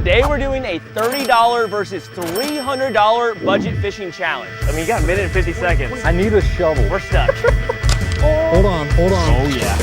Today we're doing a $30 versus $300 budget fishing challenge. I mean, you got a minute and 50 seconds. I need a shovel. We're stuck. Hold on. Oh yeah.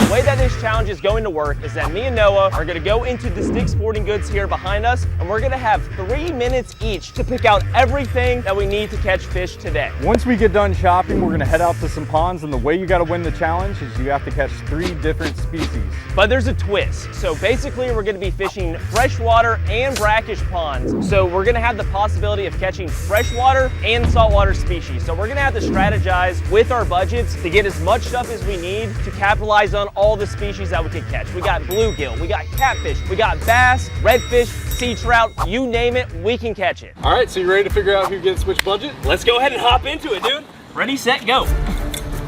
The way that this challenge is going to work is that me and Noah are going to go into the Stick Sporting Goods here behind us, and we're going to have 3 minutes each to pick out everything that we need to catch fish today. Once we get done shopping, we're gonna head out to some ponds, and the way you gotta win the challenge is you have to catch 3 different species. But there's a twist. So basically we're going to be fishing freshwater and brackish ponds. So we're going to have the possibility of catching freshwater and saltwater species. So we're going to have to strategize with our budgets to get as much stuff as we need to capitalize on all the species that we could catch. We got bluegill, we got catfish, we got bass, redfish, sea trout, you name it, we can catch it. All right, so you ready to figure out who gets which budget? Let's go ahead and hop into it, dude. Ready, set, go.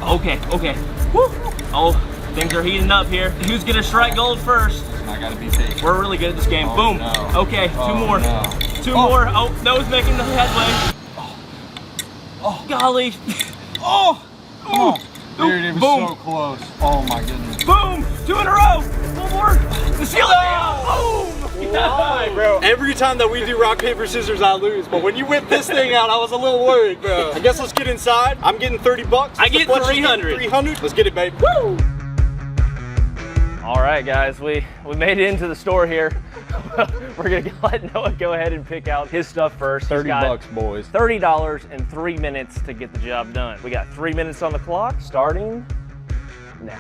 Okay. Woo. Oh, things are heating up here. Who's gonna strike gold first? I gotta be safe. We're really good at this game. Oh, boom. no. Okay, 2 more. No. 2 more. Oh, Noah's making the headway. Oh, golly. Oh. Come on. Dude, it was Boom. so close. Oh my goodness. Boom. 2 in a row. 1 more. The seal. Boom. Why, bro? Every time that we do rock, paper, scissors, I lose. But when you whip this thing out, I was a little worried, bro. I guess let's get inside. I'm getting 30 bucks. I get 300. 300. Let's get it, babe. Woo! All right, guys, we made it into the store here. We're gonna let Noah go ahead and pick out his stuff first. 30 bucks, boys. $30 and 3 minutes to get the job done. We got 3 minutes on the clock, starting now.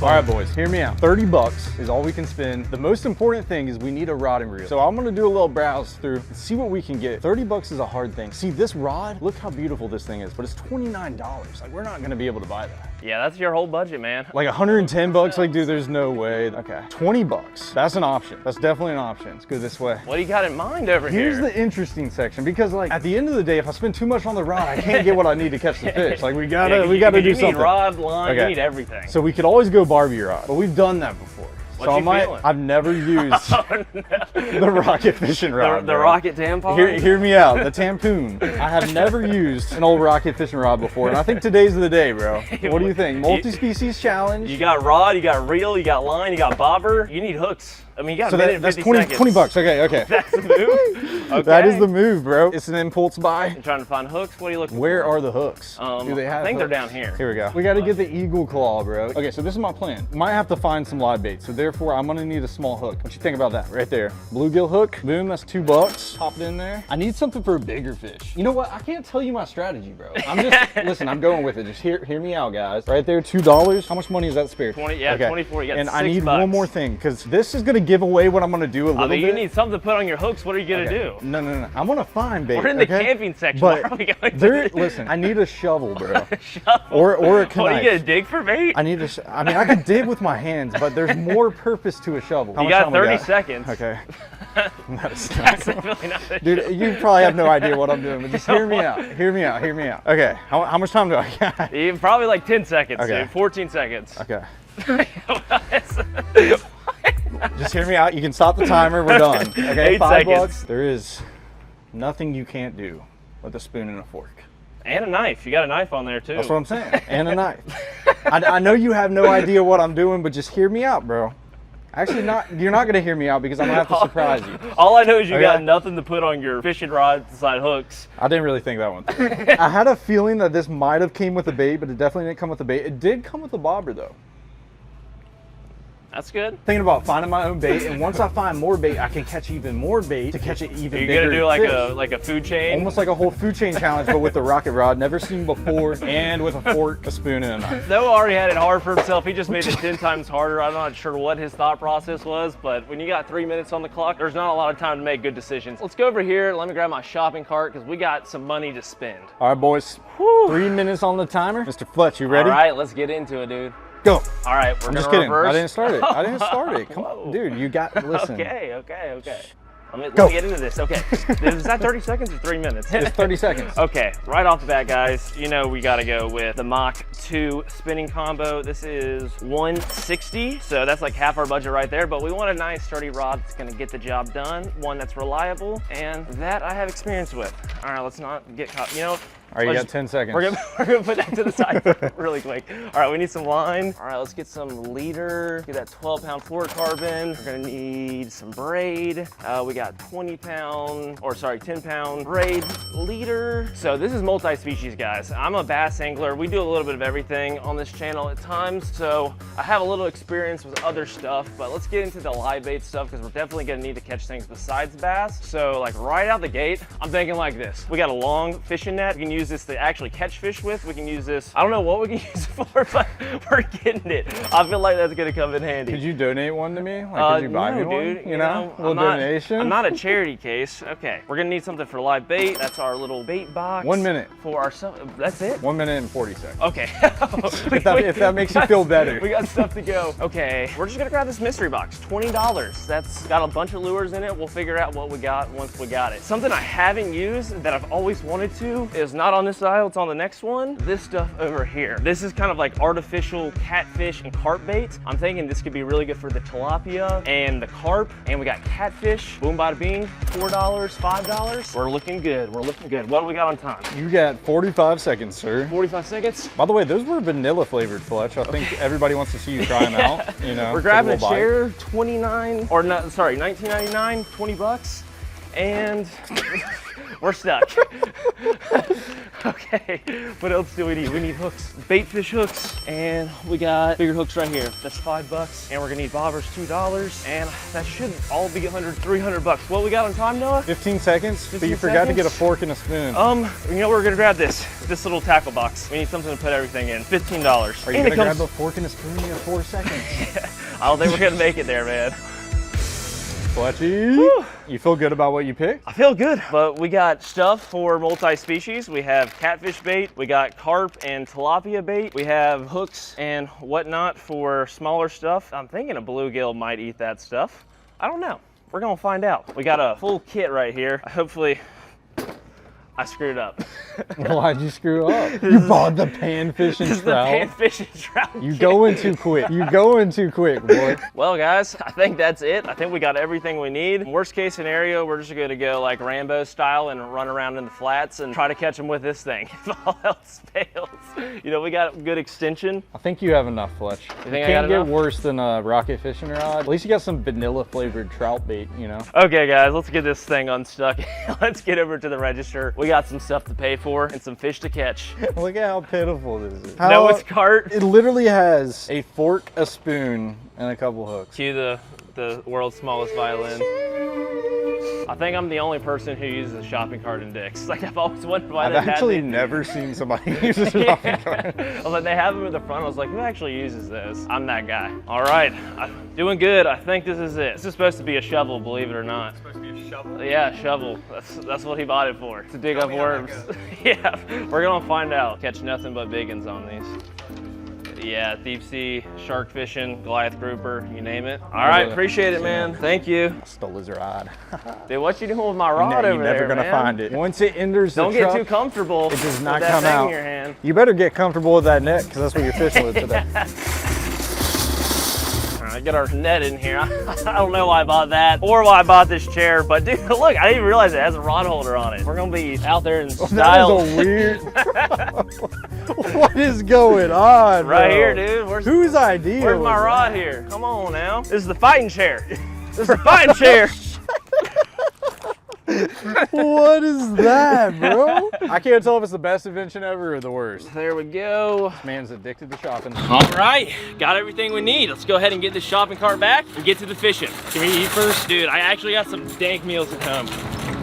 All right, boys, hear me out. 30 bucks is all we can spend. The most important thing is we need a rod and reel. So I'm gonna do a little browse through and see what we can get. 30 bucks is a hard thing. See, this rod, look how beautiful this thing is, but it's $29. Like, we're not gonna be able to buy that. Yeah, that's your whole budget, man. Like 110 bucks, like, dude, there's no way. Okay, 20 bucks. That's an option. That's definitely an option. Let's go this way. What do you got in mind over here? Here's the interesting section, because like at the end of the day, if I spend too much on the rod, I can't get what I need to catch the fish. Like we gotta do something. You need rod, line, you need everything. So we could always go Barbie rod, but we've done that before. What you feeling? I've never used the rocket fishing rod. The rocket tampon? Hear me out, the tampoon. I have never used an old rocket fishing rod before, and I think today's the day, bro. What do you think? Multi-species challenge? You got rod, you got reel, you got line, you got bobber. You need hooks. I mean, you got a minute and 50 seconds. 20 bucks, okay. That's the move? Okay. That is the move, bro. It's an impulse buy. You're trying to find hooks? What are you looking for? Where are the hooks? Do they have I think hooks? they're down here. Here we go. We got to get the eagle claw, bro. Okay, so this is my plan. Might have to find some live bait, so therefore I'm gonna need a small hook. What you think about that? Right there. Bluegill hook. Boom, that's 2 bucks. Pop it in there. I need something for a bigger fish. You know what? I can't tell you my strategy, bro. I'm just, listen, I'm going with it. Just hear me out, guys. Right there, $2. How much money is that spare? 20, yeah, okay. 24. You got and 6 I need bucks. one more thing, because this is gonna give away what I'm gonna do a little bit. You need something to put on your hooks. What are you gonna do? No. I'm gonna find bait. We're in the camping section. But what are we going to do? Listen, I need a shovel, bro. A shovel? Or a knife. What, are you gonna dig for bait? I need a. I mean, I could dig with my hands, but there's more purpose to a shovel. You got 30 seconds. Okay. That's really not a Dude, you probably have no idea what I'm doing, but just hear me out. Hear me out. Okay. How much time do I got? Probably like 10 seconds. Okay. Dude. 14 seconds. Okay. Just hear me out. You can stop the timer. We're done. Okay. 8 5 seconds. bucks. There is nothing you can't do with a spoon and a fork. And a knife. You got a knife on there too. That's what I'm saying. And a knife. I know you have no idea what I'm doing, but just hear me out, bro. Actually, you're not gonna hear me out because I'm gonna have to surprise you. All I know is you got nothing to put on your fishing rod side hooks. I didn't really think that one through. I had a feeling that this might have came with a bait, but it definitely didn't come with a bait. It did come with a bobber though. That's good. Thinking about finding my own bait, and once I find more bait, I can catch even more bait to catch it even bigger. You're gonna do fish. like a food chain? Almost like a whole food chain challenge, but with the rocket rod, never seen before, and with a fork, a spoon, and a knife. Noah already had it hard for himself. He just made it 10 times harder. I'm not sure what his thought process was, but when you got 3 minutes on the clock, there's not a lot of time to make good decisions. Let's go over here. Let me grab my shopping cart because we got some money to spend. All right, boys. Whew. 3 minutes on the timer. Mr. Fletcher, you ready? All right, let's get into it, dude. Go. All right, we're just gonna kidding. reverse. I didn't start it. I didn't start it. Come on, dude. You got. Listen. Okay. Let me get into this. Okay. Is that 30 seconds or 3 minutes? It's 30 seconds. Okay. Right off the bat, guys, you know we got to go with the Mach 2 spinning combo. This is $160, so that's like half our budget right there. But we want a nice sturdy rod that's going to get the job done, one that's reliable, and that I have experience with. All right, let's not get caught. You know, All right, you got 10 seconds. We're gonna put that to the side really quick. All right, we need some line. All right, let's get some leader. Get that 12-pound fluorocarbon. We're gonna need some braid. We got 10-pound braid leader. So this is multi-species, guys. I'm a bass angler. We do a little bit of everything on this channel at times, so I have a little experience with other stuff, but let's get into the live bait stuff because we're definitely gonna need to catch things besides bass. So like right out the gate, I'm thinking like this. We got a long fishing net. We can use this to actually catch fish with. We can use this, I don't know what we can use it for, but we're getting it. I feel like that's gonna come in handy. Could you donate one to me? Like, could you buy me one? Dude, You know, a little donation? I'm not a charity case. Okay, we're gonna need something for live bait. That's our little bait box. 1 minute. For ourselves. That's it? 1 minute and 40 seconds. Okay. if that makes you feel better. We got stuff to go. Okay, we're just gonna grab this mystery box, $20. That's got a bunch of lures in it. We'll figure out what we got once we got it. Something I haven't used that I've always wanted to is not on this aisle, it's on the next one. This stuff over here. This is kind of like artificial catfish and carp bait. I'm thinking this could be really good for the tilapia and the carp. And we got catfish, boom bada bing, $4, $5. We're looking good, we're looking good. What do we got on time? You got 45 seconds, sir. 45 seconds? By the way, those were vanilla flavored, Fletch. I think everybody wants to see you try them out. You know, we're grabbing a chair, $19.99, 20 bucks, and we're stuck. Okay, what else do we need? We need hooks, bait fish hooks, and we got bigger hooks right here. That's $5, and we're gonna need bobbers, $2, and that should all be 300 bucks. What we got on time, Noah? 15 seconds, but you forgot to get a fork and a spoon. You know, we're gonna grab this little tackle box. We need something to put everything in, $15. Are you gonna grab a fork and a spoon in 4 seconds? I don't think we're gonna make it there, man. Fletchy, you feel good about what you picked? I feel good, but we got stuff for multi-species. We have catfish bait, we got carp and tilapia bait, we have hooks and whatnot for smaller stuff. I'm thinking a bluegill might eat that stuff. I don't know. We're gonna find out. We got a full kit right here. Hopefully, I screwed up. Why'd you screw up? You bought the panfish and trout. The panfish and trout. You going too quick. You going too quick, boy. Well, guys, I think that's it. I think we got everything we need. Worst case scenario, we're just gonna go like Rambo style and run around in the flats and try to catch them with this thing. If all else fails, you know, we got good extension. I think you have enough, Fletch. You think I can't get worse than a rocket fishing rod. At least you got some vanilla flavored trout bait, you know? Okay, guys, let's get this thing unstuck. Let's get over to the register. We got some stuff to pay for and some fish to catch. Look at how pitiful this is. Noah's cart. It literally has a fork, a spoon, and a couple hooks. Cue the world's smallest violin. I think I'm the only person who uses a shopping cart in Dick's. Like, I've always wondered why I've actually never seen somebody use a shopping cart. I was like, they have them in the front. I was like, who actually uses this? I'm that guy. All right, I'm doing good. I think this is it. This is supposed to be a shovel, believe it or not. It's supposed to be a shovel? Yeah, shovel. That's what he bought it for. To dig up worms. Yeah, we're gonna find out. Catch nothing but big ones on these. Yeah, deep sea, shark fishing, Goliath grouper, you name it. All right, appreciate it, man. Thank you. I stole his rod. Dude, what you doing with my rod over there, You're never gonna find it. Once it enters the truck, don't get too comfortable. It does not with that come thing out. In your hand. You better get comfortable with that net, because that's what you're fishing with today. All right, get our net in here. I don't know why I bought that or why I bought this chair, but dude, look, I didn't even realize it has a rod holder on it. We're gonna be out there in style. That is a weird. What is going on, right bro? here, dude? Whose idea? Where's my rod here? Come on now. This is the fighting chair. This is the fighting chair. What is that, bro? I can't tell if it's the best invention ever or the worst. There we go. This man's addicted to shopping. All right, got everything we need. Let's go ahead and get this shopping cart back and get to the fishing. Can we eat first? Dude, I actually got some dank meals at home.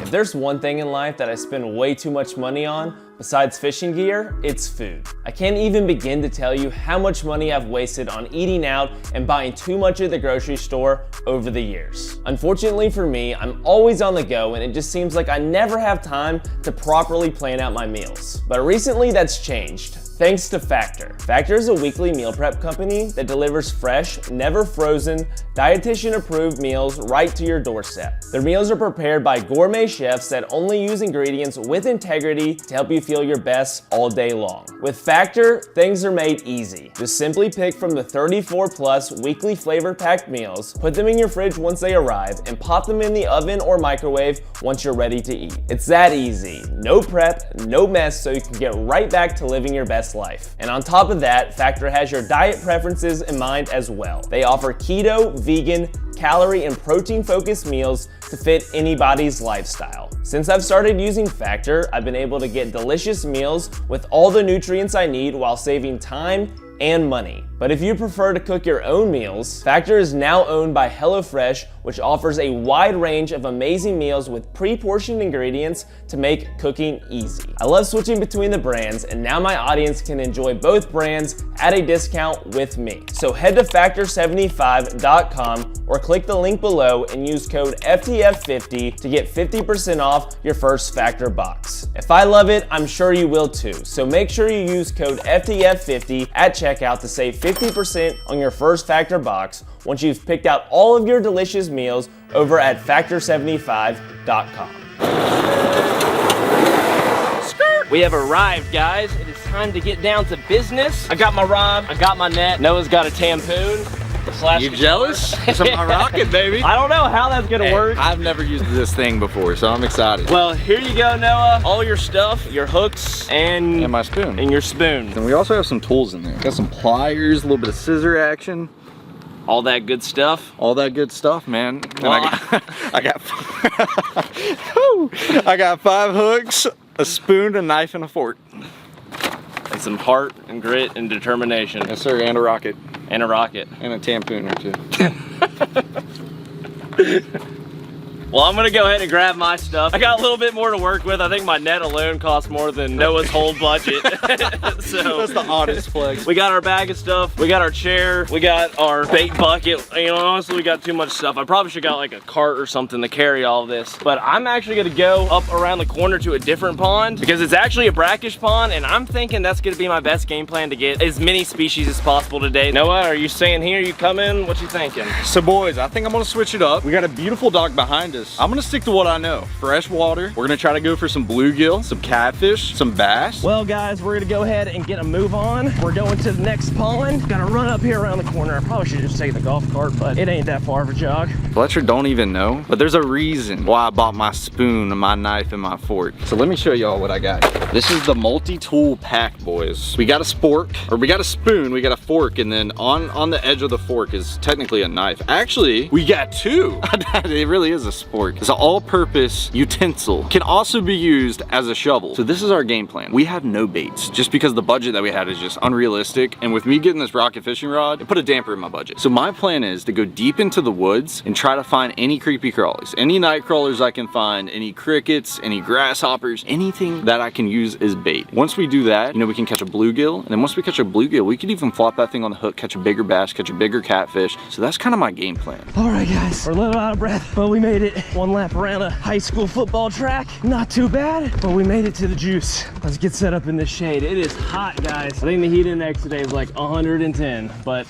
If there's one thing in life that I spend way too much money on, besides fishing gear, it's food. I can't even begin to tell you how much money I've wasted on eating out and buying too much at the grocery store over the years. Unfortunately for me, I'm always on the go and it just seems like I never have time to properly plan out my meals. But recently that's changed. Thanks to Factor. Factor is a weekly meal prep company that delivers fresh, never frozen, dietitian-approved meals right to your doorstep. Their meals are prepared by gourmet chefs that only use ingredients with integrity to help you feel your best all day long. With Factor, things are made easy. Just simply pick from the 34+ weekly flavor-packed meals, put them in your fridge once they arrive, and pop them in the oven or microwave once you're ready to eat. It's that easy. No prep, no mess, so you can get right back to living your best life. And on top of that, Factor has your diet preferences in mind as well. They offer keto, vegan, calorie, and protein-focused meals to fit anybody's lifestyle. Since I've started using Factor, I've been able to get delicious meals with all the nutrients I need while saving time and money. But if you prefer to cook your own meals, Factor is now owned by HelloFresh, which offers a wide range of amazing meals with pre-portioned ingredients to make cooking easy. I love switching between the brands, and now my audience can enjoy both brands at a discount with me. So head to factor75.com or click the link below and use code FTF50 to get 50% off your first Factor box. If I love it, I'm sure you will too. So make sure you use code FTF50 at checkout to save 50% on your first Factor box once you've picked out all of your delicious meals over at factor75.com. We have arrived, guys. It is time to get down to business. I got my rod, I got my net. Noah's got a tampoon. You jealous? It's my rocket, baby. I don't know how that's gonna work. I've never used this thing before, so I'm excited. Well, here you go, Noah. All your stuff, your hooks, and my spoon. And your spoon. And we also have some tools in there. Got some pliers, a little bit of scissor action. All that good stuff. All that good stuff, man. Well, I got 5 hooks, a spoon, a knife, and a fork. And some heart and grit and determination. Yes, sir, and a rocket. And a rocket. And a tampoon or 2. Well, I'm gonna go ahead and grab my stuff. I got a little bit more to work with. I think my net alone costs more than Noah's whole budget. So that's the oddest flex. We got our bag of stuff. We got our chair. We got our bait bucket. You know, honestly, we got too much stuff. I probably should got like a cart or something to carry all of this. But I'm actually gonna go up around the corner to a different pond because it's actually a brackish pond, and I'm thinking that's gonna be my best game plan to get as many species as possible today. Noah, are you staying here? You coming? What you thinking? So boys, I think I'm gonna switch it up. We got a beautiful dock behind us. I'm gonna stick to what I know. Fresh water. We're gonna try to go for some bluegill, some catfish, some bass. Well guys, we're gonna go ahead and get a move on. We're going to the next pond. Gotta run up here around the corner. I probably should just take the golf cart, but it ain't that far of a jog. Fletcher don't even know, but there's a reason why I bought my spoon, my knife, and my fork. So let me show y'all what I got. This is the multi-tool pack, boys. We got a spork, or we got a spoon, we got a fork, and then on the edge of the fork is technically a knife. Actually, we got 2. It really is a spork. It's an all-purpose utensil. Can also be used as a shovel. So this is our game plan. We have no baits, just because the budget that we had is just unrealistic. And with me getting this rocket fishing rod, it put a damper in my budget. So my plan is to go deep into the woods and try to find any creepy crawlies, any night crawlers I can find, any crickets, any grasshoppers, anything that I can use as bait. Once we do that, you know, we can catch a bluegill. And then once we catch a bluegill, we could even flop that thing on the hook, catch a bigger bass, catch a bigger catfish. So that's kind of my game plan. All right, guys, we're a little out of breath, but we made it. One lap around a high school football track. Not too bad, but we made it to the juice. Let's get set up in this shade. It is hot, guys. I think the heat index today is like 110, but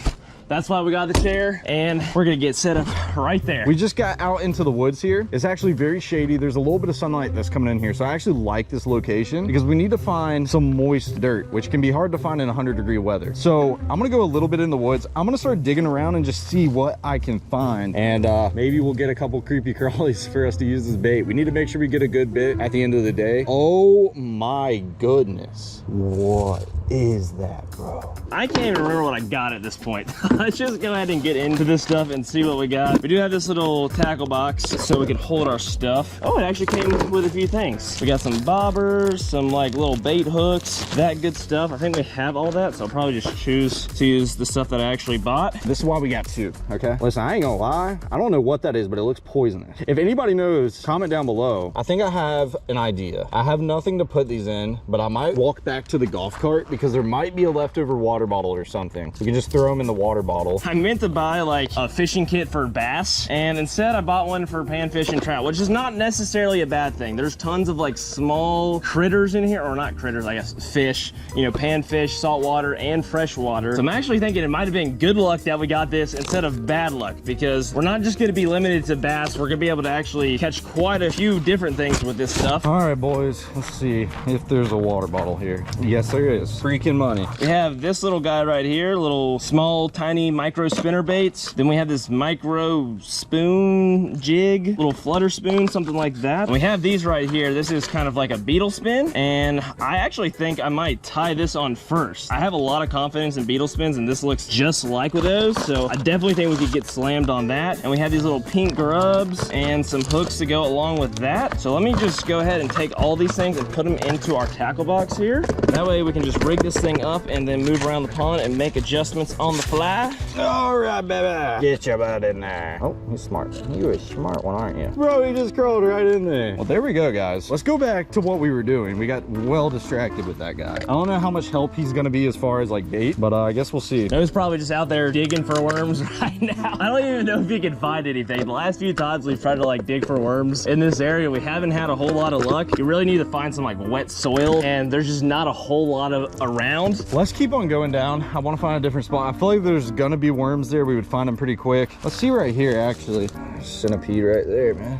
that's why we got the chair, and we're gonna get set up right there. We just got out into the woods here. It's actually very shady. There's a little bit of sunlight that's coming in here, so I actually like this location because we need to find some moist dirt, which can be hard to find in 100-degree weather. So I'm gonna go a little bit in the woods. I'm gonna start digging around and just see what I can find, and maybe we'll get a couple creepy crawlies for us to use as bait. We need to make sure we get a good bit at the end of the day. Oh my goodness. What is that, bro? I can't even remember what I got at this point. Let's just go ahead and get into this stuff and see what we got. We do have this little tackle box so we can hold our stuff. Oh, it actually came with a few things. We got some bobbers, some like little bait hooks, that good stuff. I think we have all that, so I'll probably just choose to use the stuff that I actually bought. This is why we got 2, okay? Listen, I ain't gonna lie. I don't know what that is, but it looks poisonous. If anybody knows, comment down below. I think I have an idea. I have nothing to put these in, but I might walk back to the golf cart because there might be a leftover water bottle or something. We can just throw them in the water bottle. I meant to buy like a fishing kit for bass, and instead I bought one for panfish and trout, which is not necessarily a bad thing. There's tons of like small critters in here, or not critters, I guess, fish, you know, panfish, saltwater, and freshwater. So I'm actually thinking it might have been good luck that we got this instead of bad luck, because we're not just gonna be limited to bass, we're gonna be able to actually catch quite a few different things with this stuff. All right, boys, let's see if there's a water bottle here. Yes, there is. Freaking money. We have this little guy right here, little small, tiny micro spinner baits. Then we have this micro spoon jig, little flutter spoon, something like that. And we have these right here. This is kind of like a beetle spin, and I actually think I might tie this on first. I have a lot of confidence in beetle spins, and this looks just like with those, so I definitely think we could get slammed on that. And we have these little pink grubs and some hooks to go along with that. So let me just go ahead and take all these things and put them into our tackle box here. That way we can just rig this thing up and then move around the pond and make adjustments on the fly. All right, baby. Get your butt in there. Oh, he's smart. You a smart one, aren't you? Bro, he just crawled right in there. Well, there we go, guys. Let's go back to what we were doing. We got well distracted with that guy. I don't know how much help he's gonna be as far as like bait, but I guess we'll see. He's probably just out there digging for worms right now. I don't even know if he can find anything. The last few times we've tried to like dig for worms in this area, we haven't had a whole lot of luck. You really need to find some like wet soil, and there's just not a whole lot of around. Let's keep on going down. I want to find a different spot. I feel like there's gonna be worms there. We would find them pretty quick. Let's see right here, actually. Centipede right there, man.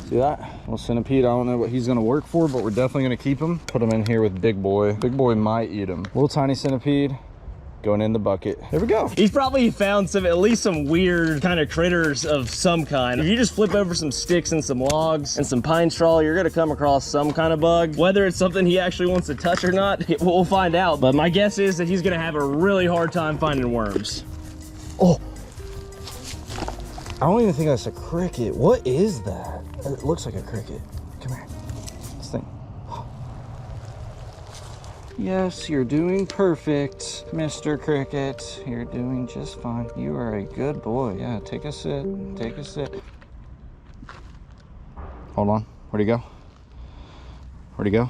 See that? Well, centipede, I don't know what he's gonna work for, but we're definitely gonna keep him. Put him in here with Big Boy. Big Boy might eat him. Little tiny centipede going in the bucket. There we go. He's probably found some, at least some weird kind of critters of some kind. If you just flip over some sticks and some logs and some pine straw, you're gonna come across some kind of bug. Whether it's something he actually wants to touch or not, we'll find out. But my guess is that he's gonna have a really hard time finding worms. Oh, I don't even think that's a cricket. What is that? It looks like a cricket. Come here. This thing. Yes, you're doing perfect, Mr. Cricket. You're doing just fine. You are a good boy. Yeah, take a sit. Take a sit. Hold on. Where'd he go? Where'd he go?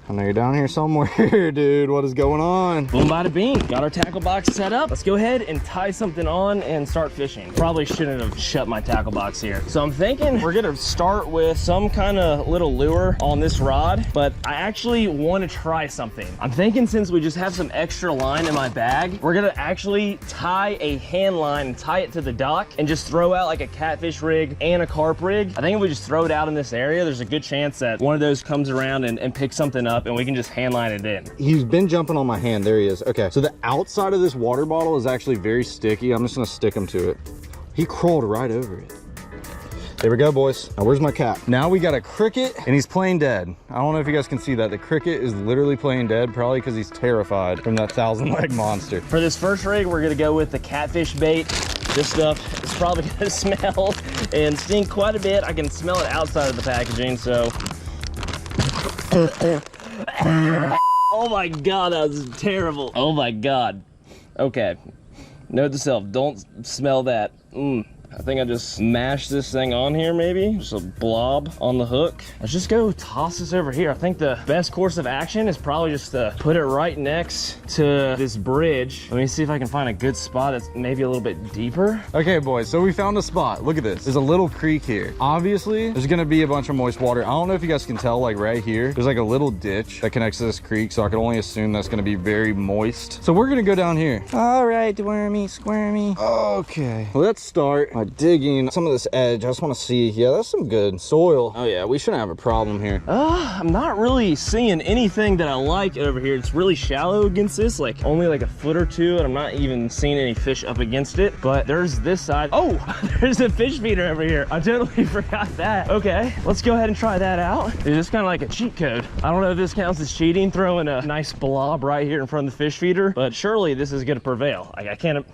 I know you're down here somewhere, dude. What is going on? Boom, bada bing. Got our tackle box set up. Let's go ahead and tie something on and start fishing. Probably shouldn't have shut my tackle box here. So I'm thinking we're gonna start with some kind of little lure on this rod, but I actually want to try something. I'm thinking since we just have some extra line in my bag, we're gonna actually tie a hand line and tie it to the dock and just throw out like a catfish rig and a carp rig. I think if we just throw it out in this area, there's a good chance that one of those comes around and picks something up, and we can just hand line it in. He's been jumping on my hand. There he is. Okay, so the outside of this water bottle is actually very sticky. I'm just gonna stick him to it. He crawled right over it. There we go, boys. Now where's my cap? Now we got a cricket and he's playing dead. I don't know if you guys can see that. The cricket is literally playing dead, probably because he's terrified from that 1,000-leg monster. For this first rig, we're gonna go with the catfish bait. This stuff is probably gonna smell and stink quite a bit. I can smell it outside of the packaging, so. Oh my God, that was terrible. Oh my God. Okay, note to self, don't smell that. I think I just smashed this thing on here, maybe. Just a blob on the hook. Let's just go toss this over here. I think the best course of action is probably just to put it right next to this bridge. Let me see if I can find a good spot that's maybe a little bit deeper. Okay, boys, so we found a spot. Look at this. There's a little creek here. Obviously, there's gonna be a bunch of moist water. I don't know if you guys can tell, like right here, there's like a little ditch that connects to this creek, so I can only assume that's gonna be very moist. So we're gonna go down here. All right, wormy, squirmy. Okay, let's start by digging some of this edge. I just want to see. Yeah, that's some good soil. Oh yeah, we shouldn't have a problem here. I'm not really seeing anything that I like over here. It's really shallow against this, like only like a foot or two, and I'm not even seeing any fish up against it. But there's this side. Oh, there's a fish feeder over here. I totally forgot that. Okay, let's go ahead and try that out. It's just kind of like a cheat code. I don't know if this counts as cheating, throwing a nice blob right here in front of the fish feeder, but surely this is gonna prevail. I can't.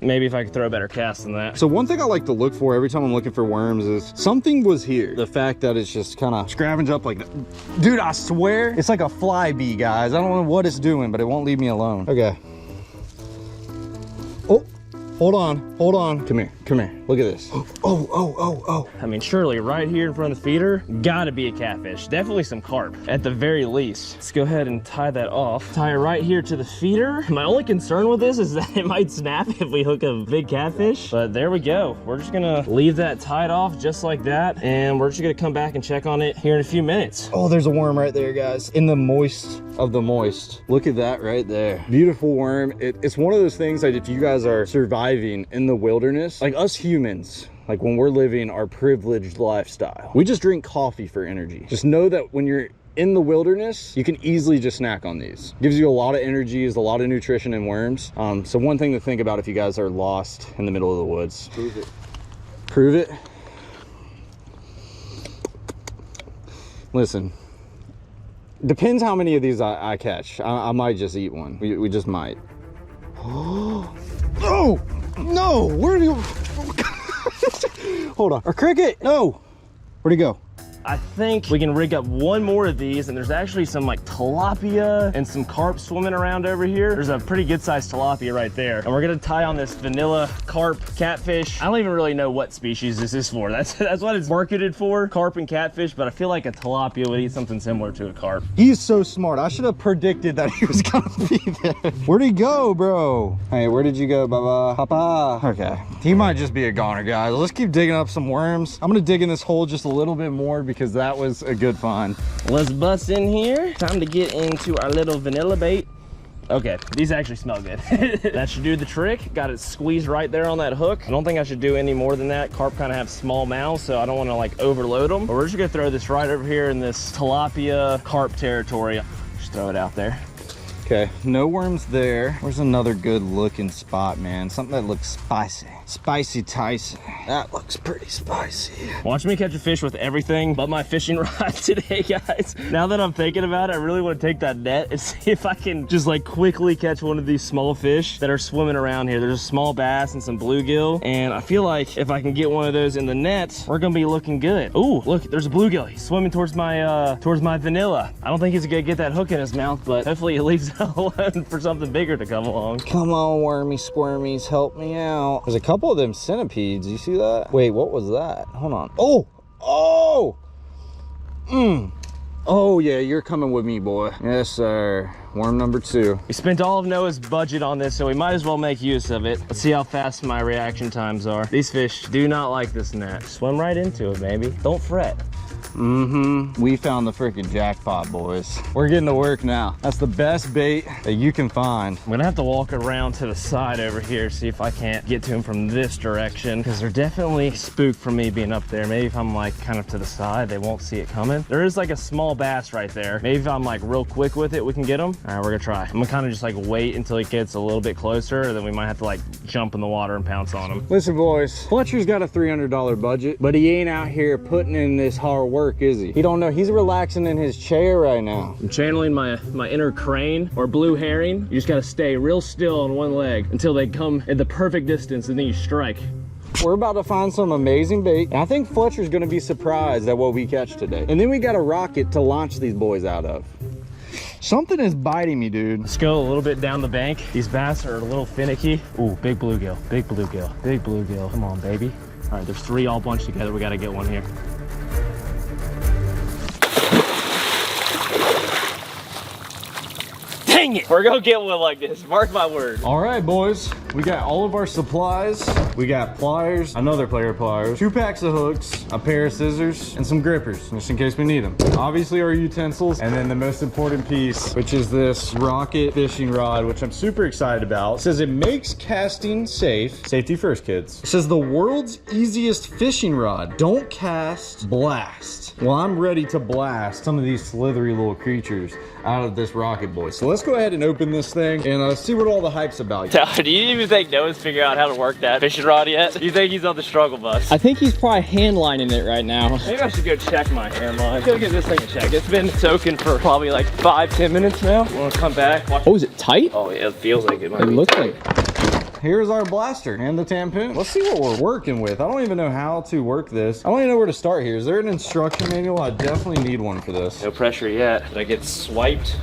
Maybe if I could throw a better cast than that. So one thing I like to look for every time I'm looking for worms is something was here. The fact that it's just kind of scavenged up like that. Dude, I swear it's like a fly bee, guys. I don't know what it's doing, but it won't leave me alone. Okay. Oh, hold on. Come here, look at this. Oh. I mean, surely right here in front of the feeder, gotta be a catfish. Definitely some carp, at the very least. Let's go ahead and tie that off. Tie it right here to the feeder. My only concern with this is that it might snap if we hook a big catfish, but there we go. We're just gonna leave that tied off just like that, and we're just gonna come back and check on it here in a few minutes. Oh, there's a worm right there, guys. In the moist of the moist. Look at that right there. Beautiful worm. It's one of those things that if you guys are surviving in the wilderness, like us humans, like when we're living our privileged lifestyle, we just drink coffee for energy. Just know that when you're in the wilderness, you can easily just snack on these. Gives you a lot of energy, is a lot of nutrition in worms. So one thing to think about if you guys are lost in the middle of the woods. Prove it. Prove it. Listen, depends how many of these I catch. I might just eat one. We just might. Oh no, where do you hold on, a cricket? No, where'd he go? I think we can rig up one more of these, and there's actually some like tilapia and some carp swimming around over here. There's a pretty good sized tilapia right there. And we're gonna tie on this vanilla carp catfish. I don't even really know what species this is for. That's what it's marketed for, carp and catfish, but I feel like a tilapia would eat something similar to a carp. He's so smart. I should have predicted that he was gonna be there. Where'd he go, bro? Hey, where did you go, Baba? Papa. Okay, he might just be a goner, guys. Let's keep digging up some worms. I'm gonna dig in this hole just a little bit more because that was a good find. Let's bust in here. Time to get into our little vanilla bait. Okay, these actually smell good. That should do the trick. Got it squeezed right there on that hook. I don't think I should do any more than that. Carp kind of have small mouths, so I don't want to like overload them. But we're just gonna throw this right over here in this tilapia carp territory. Just throw it out there. Okay, no worms there. Where's another good looking spot, man? Something that looks spicy. Spicy Tyson. That looks pretty spicy. Watch me catch a fish with everything but my fishing rod today, guys. Now that I'm thinking about it, I really want to take that net and see if I can just like quickly catch one of these small fish that are swimming around here. There's a small bass and some bluegill, and I feel like if I can get one of those in the net, we're gonna be looking good. Oh, look, there's a bluegill. He's swimming towards my vanilla. I don't think he's gonna get that hook in his mouth, but hopefully he leaves it alone for something bigger to come along. Come on, wormy squirmies, help me out. There's a couple of them centipedes. You see that? Wait, what was that? Hold on. Oh yeah, you're coming with me, boy. Yes, sir. Worm number 2. We spent all of Noah's budget on this, so we might as well make use of it. Let's see how fast my reaction times are. These fish do not like this net. Swim right into it, baby. Don't fret. We found the freaking jackpot, boys. We're getting to work now. That's the best bait that you can find. I'm gonna have to walk around to the side over here, see if I can't get to him from this direction, because they're definitely spooked from me being up there. Maybe if I'm like kind of to the side, they won't see it coming. There is like a small bass right there. Maybe if I'm like real quick with it, we can get him. All right, we're gonna try. I'm gonna kind of just like wait until he gets a little bit closer, and then we might have to like jump in the water and pounce on him. Listen, boys, Fletcher's got a $300 budget, but he ain't out here putting in this hard work, is he? He don't know. He's relaxing in his chair right now. I'm channeling my inner crane or blue herring. You just gotta stay real still on one leg until they come at the perfect distance, and then you strike. We're about to find some amazing bait. And I think Fletcher's gonna be surprised at what we catch today. And then we got a rocket to launch these boys out of. Something is biting me, dude. Let's go a little bit down the bank. These bass are a little finicky. Ooh, big bluegill, big bluegill, big bluegill. Come on, baby. All right, there's 3 all bunched together. We gotta get one here. Dang it! We're gonna get one like this, mark my word. All right, boys, we got all of our supplies. We got pliers, another pair of pliers, 2 packs of hooks, a pair of scissors, and some grippers, just in case we need them. Obviously our utensils, and then the most important piece, which is this rocket fishing rod, which I'm super excited about. It says it makes casting safe. Safety first, kids. It says the world's easiest fishing rod. Don't cast, blast. Well, I'm ready to blast some of these slithery little creatures out of this rocket, boy. So let's go ahead and open this thing and see what all the hype's about. Do you even think Noah's figured out how to work that fishing rod yet? Do you think he's on the struggle bus? I think he's probably hand lining it right now. Maybe I should go check my hand line. Go get this thing checked. It's been soaking for probably like 5-10 minutes now. I'm gonna come back. Watch. Oh, is it tight? Oh yeah, it feels like it might It be. looks like. Here's our blaster and the tampoon. Let's see what we're working with. I don't even know how to work this. I don't even know where to start here. Is there an instruction manual? I definitely need one for this. No pressure yet. Did I get swiped?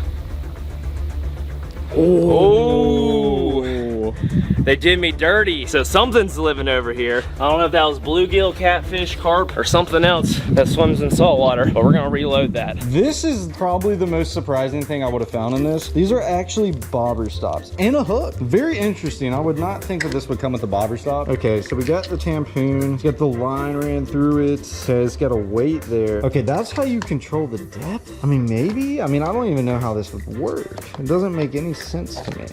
Oh. No. They did me dirty. So something's living over here. I don't know if that was bluegill, catfish, carp, or something else that swims in salt water, but we're gonna reload that. This is probably the most surprising thing I would have found in this. These are actually bobber stops and a hook. Very interesting. I would not think that this would come with a bobber stop. Okay, so we got the tampoon. Got the line ran through it. So it's got a weight there. Okay, that's how you control the depth? I mean, maybe? I mean, I don't even know how this would work. It doesn't make any sense to me.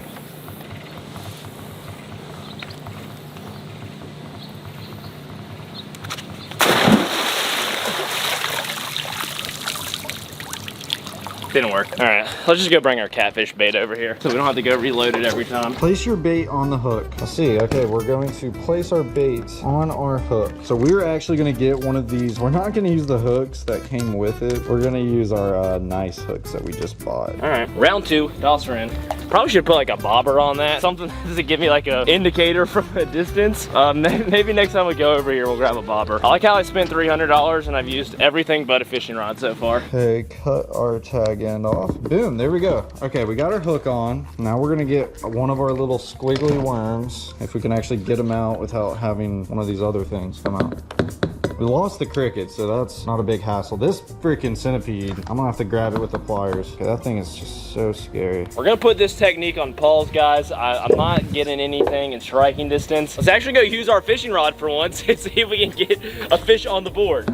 Didn't work. All right, let's just go bring our catfish bait over here so we don't have to go reload it every time. Place your bait on the hook. Let's see. Okay, we're going to place our baits on our hook. So we're actually going to get one of these. We're not going to use the hooks that came with it. We're going to use our nice hooks that we just bought. All right, round two, toss her in. Probably should put like a bobber on that. Something to give me like a indicator from a distance. Maybe next time we go over here, we'll grab a bobber. I like how I spent $300 and I've used everything but a fishing rod so far. Okay, cut our tag end off. Boom, there we go. Okay, we got our hook on. Now we're gonna get one of our little squiggly worms, if we can actually get them out without having one of these other things come out. We lost the cricket, so that's not a big hassle. This freaking centipede, I'm gonna have to grab it with the pliers. Okay, that thing is just so scary. We're gonna put this technique on pause, guys. I'm not getting anything in striking distance. Let's actually go use our fishing rod for once and see if we can get a fish on the board.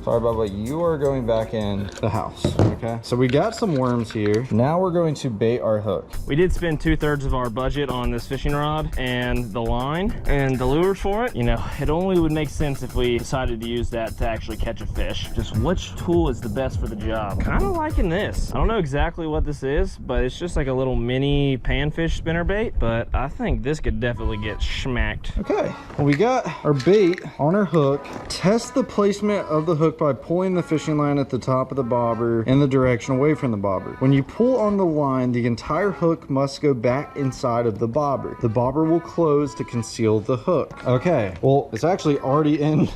Sorry, Bubba, you are going back in the house, okay? So we got some worms here. Now we're going to bait our hook. We did spend 2/3 of our budget on this fishing rod and the line and the lures for it. You know, it only would make sense if we decided to use that to actually catch a fish. Just which tool is the best for the job? Kind of liking this. I don't know exactly what this is, but it's just like a little mini panfish spinnerbait, but I think this could definitely get smacked. Okay, well, we got our bait on our hook. Test the placement of the hook by pulling the fishing line at the top of the bobber in the direction away from the bobber. When you pull on the line, the entire hook must go back inside of the bobber. The bobber will close to conceal the hook. Okay, well, it's actually already in.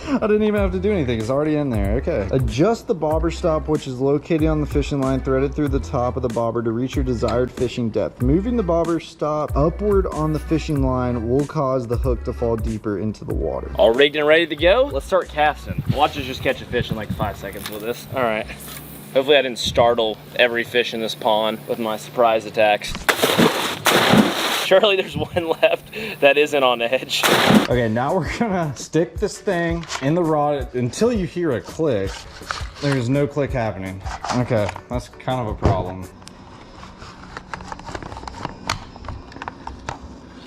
I didn't even have to do anything. It's already in there. Okay. Adjust the bobber stop, which is located on the fishing line, threaded through the top of the bobber to reach your desired fishing depth. Moving the bobber stop upward on the fishing line will cause the hook to fall deeper into the water. All rigged and ready to go. Let's start casting. Watch us just catch a fish in like 5 seconds with this. All right. Hopefully I didn't startle every fish in this pond with my surprise attacks. Surely there's one left that isn't on edge. Okay, now we're gonna stick this thing in the rod until you hear a click. There's no click happening. Okay, that's kind of a problem.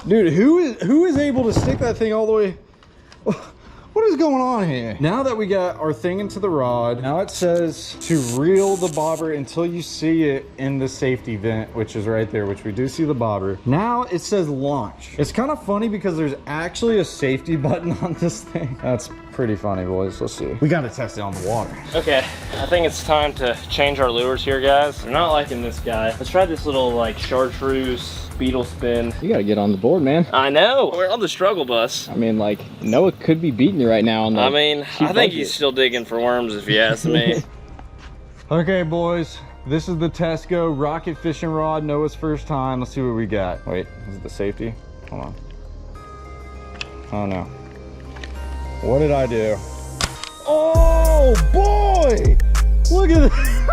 Dude, who is able to stick that thing all the way? What is going on here? Now that we got our thing into the rod, now it says to reel the bobber until you see it in the safety vent, which is right there, which we do see the bobber. Now it says launch. It's kind of funny because there's actually a safety button on this thing. That's pretty funny, boys. Let's see. We got to test it on the water. Okay, I think it's time to change our lures here, guys. I'm not liking this guy. Let's try this little like chartreuse beetle spin. You gotta get on the board, man. I know, we're on the struggle bus. I mean, like, Noah could be beating you right now on the I mean, I think he's still digging for worms if you ask me. Okay, boys. This is the Tesco rocket fishing rod, Noah's first time. Let's see what we got. Wait, is it the safety? Hold on. Oh no. What did I do? Oh boy! Look at that.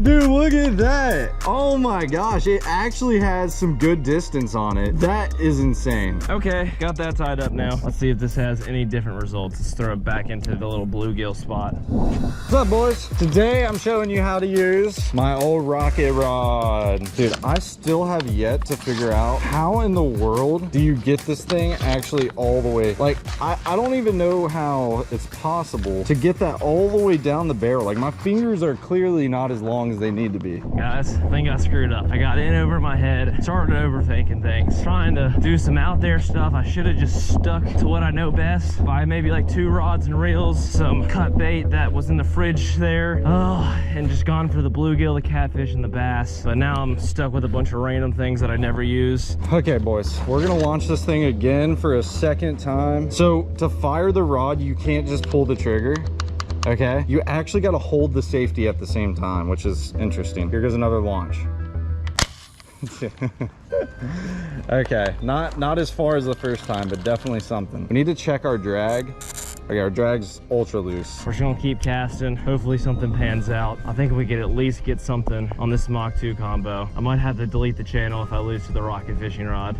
Dude, look at that. Oh my gosh, it actually has some good distance on it. That is insane. Okay, got that tied up now. Let's see if this has any different results. Let's throw it back into the little bluegill spot. What's up, boys? Today I'm showing you how to use my old rocket rod. Dude, I still have yet to figure out how in the world do you get this thing actually all the way. Like, I don't even know how it's possible to get that all the way down the barrel. Like, my fingers are clearly not as long as they need to be. Guys, I think I screwed up. I got in over my head, started overthinking things, trying to do some out there stuff. I should have just stuck to what I know best, buy maybe like 2 rods and reels, some cut bait that was in the fridge there, and just gone for the bluegill, the catfish, and the bass. But now I'm stuck with a bunch of random things that I never use. Okay, boys, we're gonna launch this thing again for a second time. So to fire the rod, you can't just pull the trigger. Okay, you actually got to hold the safety at the same time, which is interesting. Here goes another launch. Okay, not as far as the first time, but definitely something. We need to check our drag. Okay, our drag's ultra loose. We're just gonna keep casting. Hopefully something pans out. I think we could at least get something on this Mach 2 combo. I might have to delete the channel if I lose to the rocket fishing rod.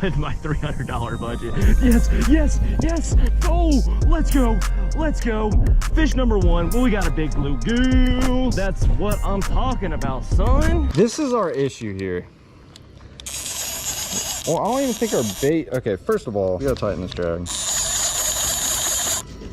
With my $300 budget. Yes, yes, yes. Oh, let's go. Let's go. Fish number one. Well, we got a big bluegill. That's what I'm talking about, son. This is our issue here. Well, I don't even think our bait. Okay, first of all, we gotta tighten this drag.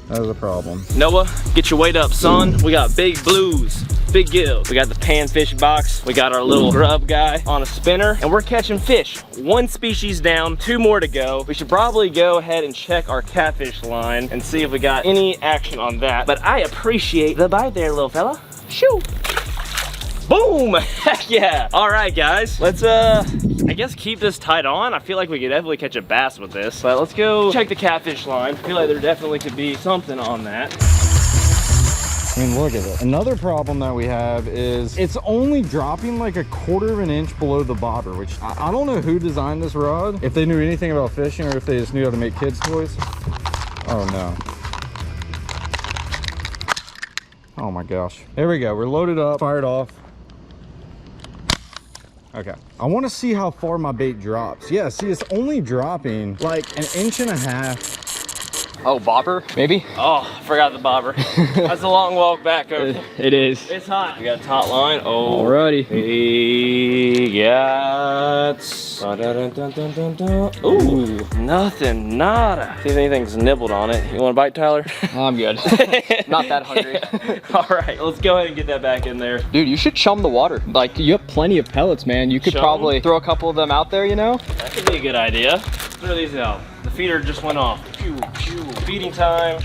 That was a problem. Noah, get your weight up, son. We got big blues, big gills. We got the panfish box. We got our little grub guy on a spinner, and we're catching fish. One species down, 2 more to go. We should probably go ahead and check our catfish line and see if we got any action on that. But I appreciate the bite there, little fella. Shoo! Boom! Heck yeah! All right, guys, let's I guess keep this tight on. I feel like we could definitely catch a bass with this, but let's go check the catfish line. I feel like there definitely could be something on that. I mean, look at it. Another problem that we have is it's only dropping like 1/4 of an inch below the bobber, which I don't know who designed this rod, if they knew anything about fishing or if they just knew how to make kids' toys. Oh no. Oh my gosh. There we go. We're loaded up, fired off. Okay, I want to see how far my bait drops. Yeah, see, it's only dropping like 1.5 inches. Oh, bobber, maybe? Oh, I forgot the bobber. That's a long walk back over. It is. It's hot. We got a taut line. Oh, alrighty. We got... Ooh, nothing, nada. See if anything's nibbled on it. You want a bite, Tyler? I'm good. Not that hungry. All right, let's go ahead and get that back in there. Dude, you should chum the water. Like, you have plenty of pellets, man. You could Chum? probably throw a couple of them out there, you know? That could be a good idea. Throw these out. The feeder just went off. Pew, pew. Feeding time.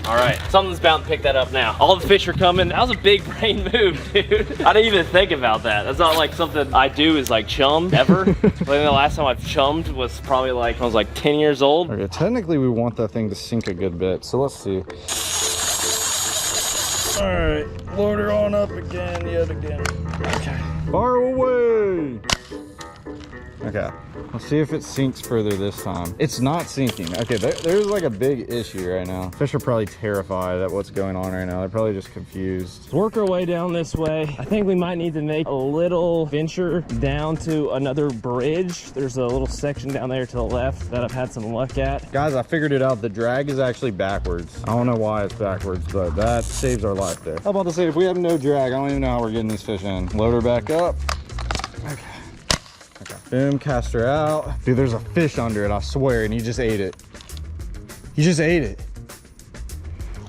All right, something's bound to pick that up now. All the fish are coming. That was a big brain move, dude. I didn't even think about that. That's not like something I do is like chum ever. I think the last time I've chummed was probably like, I was like 10 years old. Okay, technically we want that thing to sink a good bit, so let's see. All right, load her on up again, yet again. Okay, fire away. Okay, let's see if it sinks further this time. It's not sinking. Okay, there's like a big issue right now. Fish are probably terrified at what's going on right now. They're probably just confused. Let's work our way down this way. I think we might need to make a little venture down to another bridge. There's a little section down there to the left that I've had some luck at. Guys, I figured it out. The drag is actually backwards. I don't know why it's backwards, but that saves our life there. I'm about to say, if we have no drag, I don't even know how we're getting these fish in. Load her back up. Okay. Okay. Boom, cast her out. Dude, there's a fish under it, I swear, and he just ate it. He just ate it.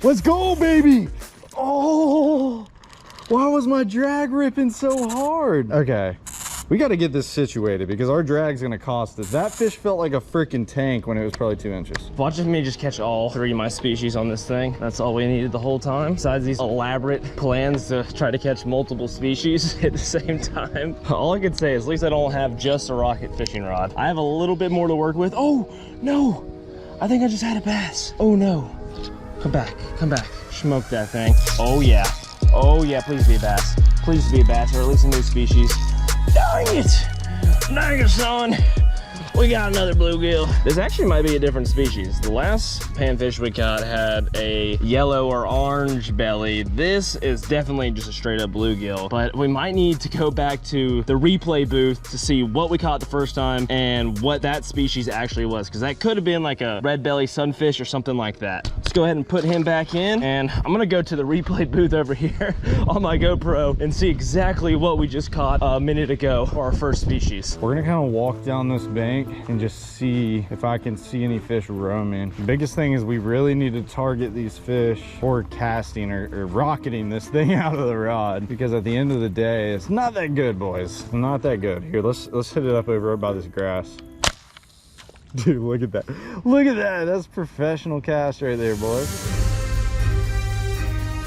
Let's go, baby. Oh, why was my drag ripping so hard? Okay, we got to get this situated because our drag's gonna cost us. That fish felt like a freaking tank when it was probably 2 inches. Watching me just catch all 3 of my species on this thing. That's all we needed the whole time. Besides these elaborate plans to try to catch multiple species at the same time. All I could say is at least I don't have just a rocket fishing rod. I have a little bit more to work with. Oh, no. I think I just had a bass. Oh, no. Come back. Come back. Smoke that thing. Oh, yeah. Oh, yeah. Please be a bass. Please be a bass, or at least a new species. Dang it! Dang it, son! We got another bluegill. This actually might be a different species. The last panfish we caught had a yellow or orange belly. This is definitely just a straight up bluegill, but we might need to go back to the replay booth to see what we caught the first time and what that species actually was, because that could have been like a red belly sunfish or something like that. Let's go ahead and put him back in, and I'm gonna go to the replay booth over here on my GoPro and see exactly what we just caught a minute ago for our first species. We're gonna kind of walk down this bank and just see if I can see any fish roaming. The biggest thing is we really need to target these fish for casting or rocketing this thing out of the rod, because at the end of the day, it's not that good, boys. It's not that good. Here, let's hit it up over by this grass. Dude, look at that. Look at that. That's professional cast right there, boys.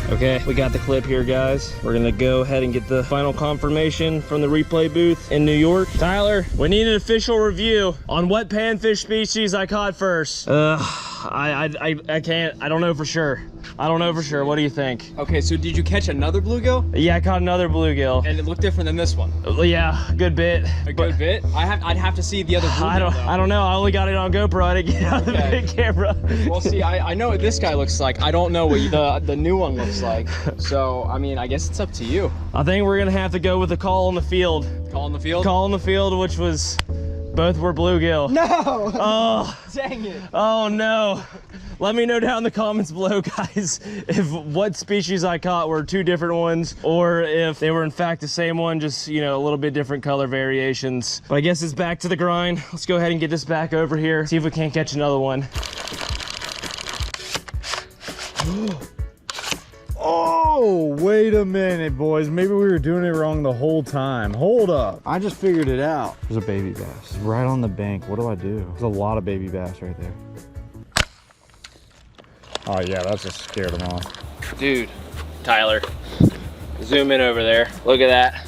Okay, we got the clip here, guys. We're gonna go ahead and get the final confirmation from the replay booth in New York. Tyler, we need an official review on what panfish species I caught first. I can't. I don't know for sure. I don't know for sure. What do you think? Okay, so did you catch another bluegill? Yeah, I caught another bluegill. And it looked different than this one? Yeah, good bit. A good bit? I'd have to see the other bluegill. I don't know. I only got it on GoPro. I didn't get it on the big camera. Well, see, I know what this guy looks like. I don't know what the new one looks like. So, I mean, I guess it's up to you. I think we're gonna have to go with a call in the field. Call in the field? Call in the field, which was both were bluegill. No! Oh, dang it! Oh no! Let me know down in the comments below, guys, if what species I caught were two different ones, or if they were in fact the same one, just, you know, a little bit different color variations. But I guess it's back to the grind. Let's go ahead and get this back over here. See if we can't catch another one. Oh, wait a minute, boys. Maybe we were doing it wrong the whole time. Hold up. I just figured it out. There's a baby bass right on the bank. What do I do? There's a lot of baby bass right there. Oh, yeah, that's just scared them off. Dude, Tyler, zoom in over there. Look at that.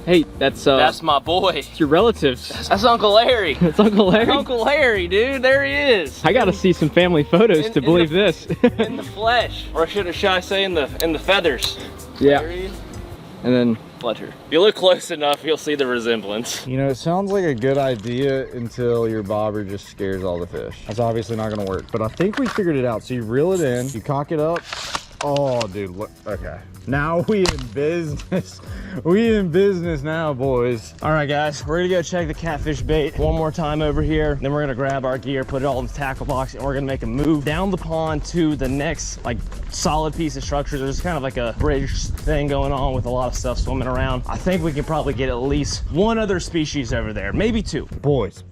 Hey, that's my boy. It's your relatives. That's Uncle Larry. It's Uncle Larry? Uncle Larry, dude. There he is. I gotta see some family photos to believe this. In the flesh. Or should I say in the feathers. Yeah. Larry and then Fletcher. If you look close enough, you'll see the resemblance. You know, it sounds like a good idea until your bobber just scares all the fish. That's obviously not gonna work, but I think we figured it out. So you reel it in, you cock it up. Oh, dude, look, okay. Now we in business. We in business now, boys. All right, guys, we're gonna go check the catfish bait one more time over here. Then we're gonna grab our gear, put it all in the tackle box, and we're gonna make a move down the pond to the next, like, solid piece of structure. There's kind of like a bridge thing going on with a lot of stuff swimming around. I think we can probably get at least one other species over there, maybe two. Boys.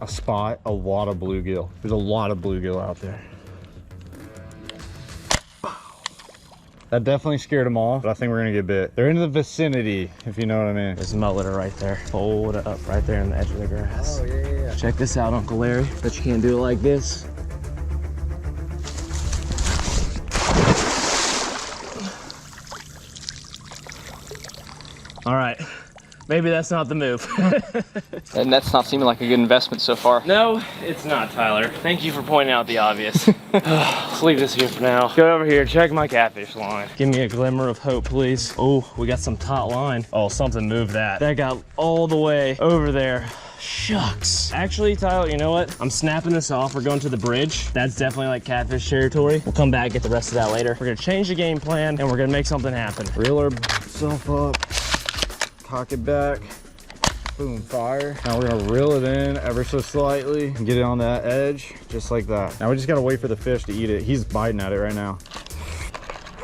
I spot a lot of bluegill. There's a lot of bluegill out there. That definitely scared them off, but I think we're gonna get bit. They're in the vicinity, if you know what I mean. There's a mullet right there. Fold it up right there in the edge of the grass. Oh, yeah. Check this out, Uncle Larry. Bet you can't do it like this. All right, maybe that's not the move. and that's not seeming like a good investment so far. No, it's not, Tyler. Thank you for pointing out the obvious. Let's leave this here for now. Go over here, check my catfish line. Give me a glimmer of hope, please. Oh, we got some taut line. Oh, something moved that. That got all the way over there. Shucks. Actually, Tyler, you know what? I'm snapping this off. We're going to the bridge. That's definitely like catfish territory. We'll come back and get the rest of that later. We're gonna change the game plan and we're gonna make something happen. Reel ourselves up, cock it back, boom, fire. Now we're gonna reel it in ever so slightly and get it on that edge, just like that. Now we just gotta wait for the fish to eat it. He's biting at it right now.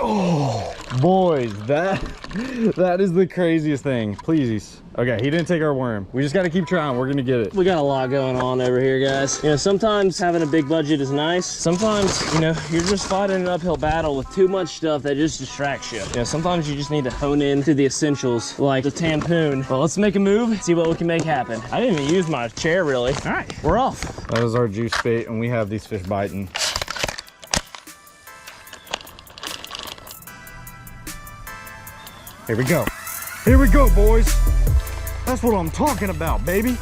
Oh, boys, that is the craziest thing. Please. Okay, he didn't take our worm. We just got to keep trying. We're going to get it. We got a lot going on over here, guys. You know, sometimes having a big budget is nice. Sometimes, you know, you're just fighting an uphill battle with too much stuff that just distracts you. You know, sometimes you just need to hone in to the essentials, like the tampoon. But let's make a move, see what we can make happen. I didn't even use my chair, really. All right, we're off. That is our juice bait, and we have these fish biting. Here we go. Here we go, boys. That's what I'm talking about, baby.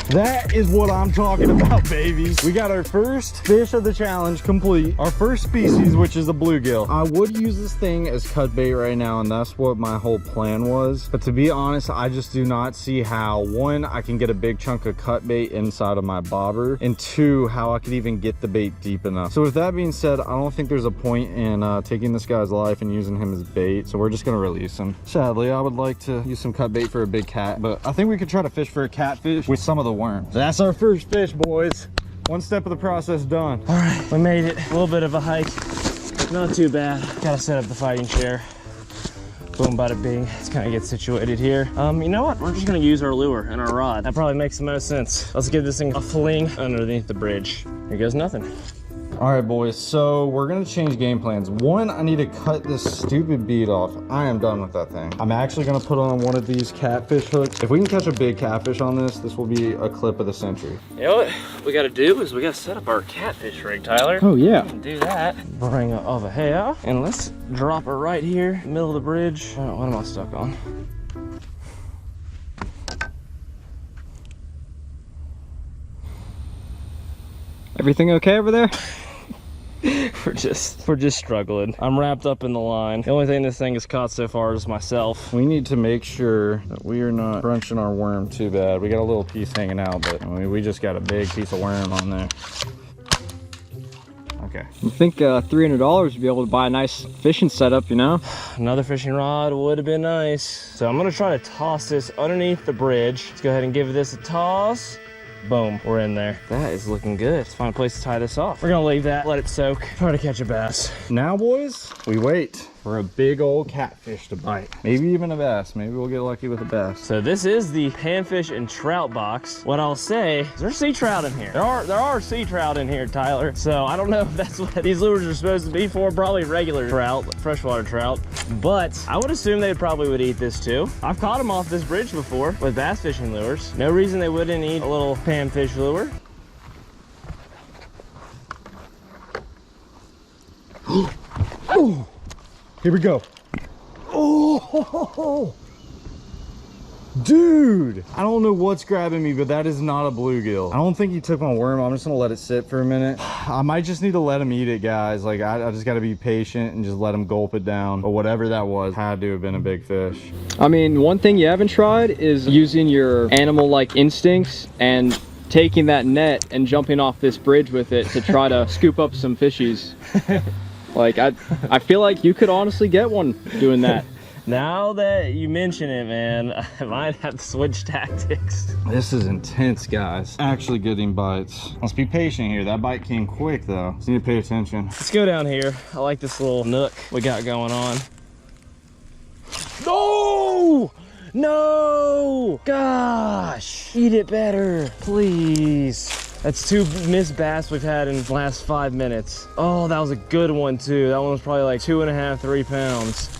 That is what I'm talking about, baby. We got our first fish of the challenge complete. Our first species, which is a bluegill. I would use this thing as cut bait right now, and that's what my whole plan was. But to be honest, I just do not see how, one, I can get a big chunk of cut bait inside of my bobber, and two, how I could even get the bait deep enough. So with that being said, I don't think there's a point in taking this guy's life and using him as bait. So we're just gonna release him. Sadly, I would like to use some cut bait for a big cat, but I think we could try to fish for a catfish with some of the worms. That's our first fish, boys. One step of the process done. All right, we made it. A little bit of a hike. Not too bad. Gotta set up the fighting chair. Boom, bada bing. Let's kind of get situated here. You know what? We're just gonna use our lure and our rod. That probably makes the most sense. Let's give this thing a fling underneath the bridge. Here goes nothing. All right, boys, so we're gonna change game plans. One, I need to cut this stupid bead off. I am done with that thing. I'm actually gonna put on one of these catfish hooks. If we can catch a big catfish on this, this will be a clip of the century. You know what we gotta do is we gotta set up our catfish rig, Tyler. Oh, yeah. We can do that. Bring her over here, and let's drop her right here, middle of the bridge. Oh, what am I stuck on? Everything okay over there? We're just struggling. I'm wrapped up in the line. The only thing this thing has caught so far is myself. We need to make sure that we are not crunching our worm too bad. We got a little piece hanging out, but I mean, we just got a big piece of worm on there. Okay. I think $300 would be able to buy a nice fishing setup, you know? Another fishing rod would have been nice. So I'm gonna try to toss this underneath the bridge. Let's go ahead and give this a toss. Boom, we're in there. That is looking good. Let's find a place to tie this off. We're gonna leave that, let it soak, try to catch a bass. Now, boys, we wait for a big old catfish to bite. Maybe even a bass. Maybe we'll get lucky with a bass. So this is the panfish and trout box. What I'll say is there's sea trout in here. There are sea trout in here, Tyler. So I don't know if that's what these lures are supposed to be for. Probably regular trout, freshwater trout. But I would assume they probably would eat this too. I've caught them off this bridge before with bass fishing lures. No reason they wouldn't eat a little panfish lure. Oh, here we go. Oh, dude, I don't know what's grabbing me, but that is not a bluegill. I don't think he took my worm. I'm just gonna let it sit for a minute. I might just need to let him eat it, guys. Like, I just gotta be patient and just let him gulp it down. But whatever that was had to have been a big fish. I mean, one thing you haven't tried is using your animal-like instincts and taking that net and jumping off this bridge with it to try to scoop up some fishies. Like, I feel like you could honestly get one doing that. Now that you mention it, man, I might have to switch tactics. This is intense, guys. Actually getting bites. Let's be patient here. That bite came quick, though. Just need to pay attention. Let's go down here. I like this little nook we got going on. No! No! Gosh! Eat it better, please. That's 2 missed bass we've had in the last 5 minutes. Oh, that was a good one too. That one was probably like 2.5, 3 pounds.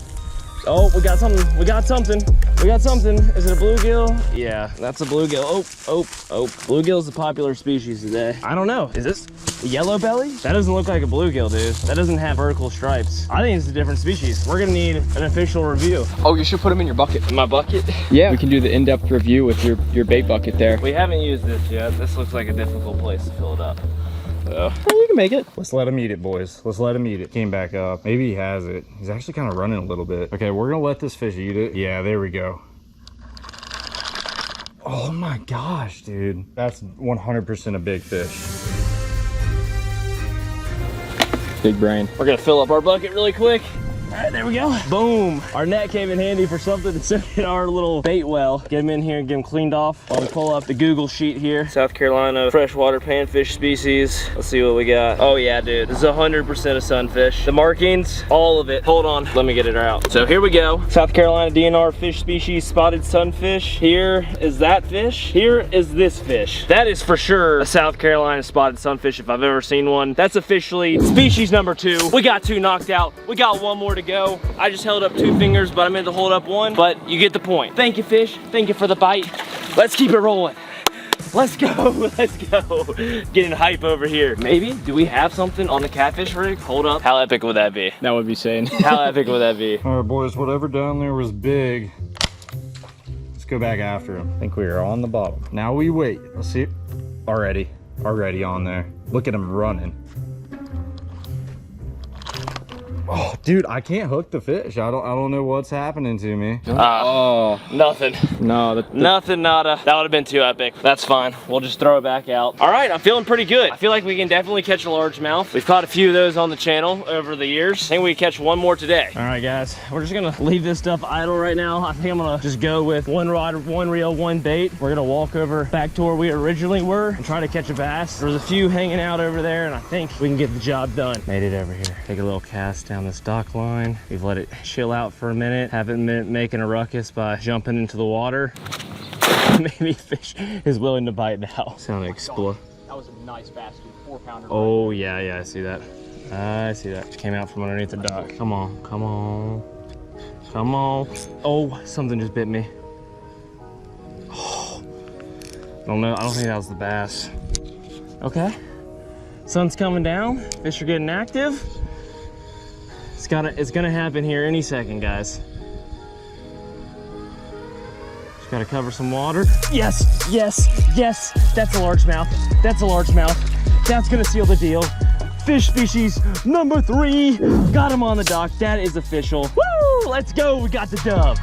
Oh, we got something. We got something. We got something. Is it a bluegill? Yeah, that's a bluegill. Oh. Bluegill is a popular species today. I don't know. Is this a yellow belly? That doesn't look like a bluegill, dude. That doesn't have vertical stripes. I think it's a different species. We're gonna need an official review. Oh, you should put them in your bucket. In my bucket? Yeah, we can do the in-depth review with your bait bucket there. We haven't used this yet. This looks like a difficult place to fill it up. So. Well, you can make it. Let's let him eat it, boys. Let's let him eat it. Came back up. Maybe he has it. He's actually kind of running a little bit. Okay, we're gonna let this fish eat it. Yeah, there we go. Oh my gosh, dude. That's 100% a big fish. Big brain. We're gonna fill up our bucket really quick. All right, there we go. Boom. Our net came in handy for something, and so did our little bait well. Get them in here and get them cleaned off while we pull up the Google sheet here. South Carolina freshwater panfish species. Let's see what we got. Oh yeah, dude. This is 100% a sunfish. The markings, all of it. Hold on, let me get it out. So here we go. South Carolina DNR fish species, spotted sunfish. Here is that fish. Here is this fish. That is for sure a South Carolina spotted sunfish if I've ever seen one. That's officially species number 2. We got 2 knocked out. We got 1 more to go. I just held up 2 fingers, but I meant to hold up 1, but you get the point. Thank you, fish. Thank you for the bite. Let's keep it rolling. Let's go. Let's go. Getting hype over here. Maybe, do we have something on the catfish rig? Hold up. How epic would that be? That would be insane. How epic would that be? All right, boys, whatever down there was big. Let's go back after him. I think we are on the bottom. Now we wait. Let's see. Already on there. Look at him running. Oh, dude, I can't hook the fish. I don't know what's happening to me. Nothing. No, Nothing, nada. That would have been too epic. That's fine. We'll just throw it back out. All right, I'm feeling pretty good. I feel like we can definitely catch a largemouth. We've caught a few of those on the channel over the years. I think we can catch 1 more today. All right, guys, we're just gonna leave this stuff idle right now. I think I'm gonna just go with 1 rod, 1 reel, 1 bait. We're gonna walk over back to where we originally were and try to catch a bass. There's a few hanging out over there, and I think we can get the job done. Made it over here. Take a little cast down this dock line. We've let it chill out for a minute. Haven't been making a ruckus by jumping into the water. Maybe fish is willing to bite now. Sound explode. That was a nice bass, dude. 4-pounder. Oh yeah, I see that. I see that. She came out from underneath the dock. Come on, come on, come on. Oh, something just bit me. Oh, I don't know. I don't think that was the bass. Okay. Sun's coming down. Fish are getting active. It's gonna happen here any second, guys. Just gotta cover some water. Yes, yes, yes. That's a largemouth. That's a largemouth. That's gonna seal the deal. Fish species number 3. Got him on the dock. That is official. Woo! Let's go. We got the dub.